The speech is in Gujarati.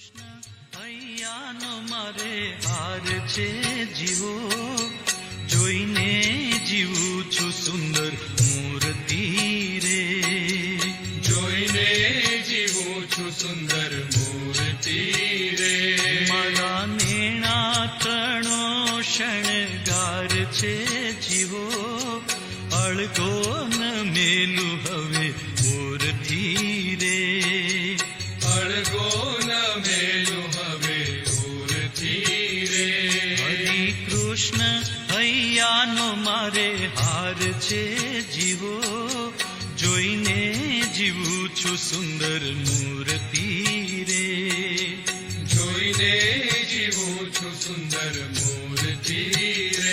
હૈયાનો મારે હાર છે જીવો, જોઈને જીવું છું સુંદર મૂર્તિ રે. જોઈને જીવું છું સુંદર મૂર્તિ રે. મારા નેણા તણો શણગાર છે જીવો, અળગો ન મેલું હવે મૂર્તિ રે. અળગો ન મેલું હવે મૂર્તિ રે. હરિ કૃષ્ણ હૈયાનો મારે હાર છે જીવો, જોઈને જીવું છું સુંદર મૂર્તિ રે. જોઈને જીવું છું સુંદર મૂર્તિ રે.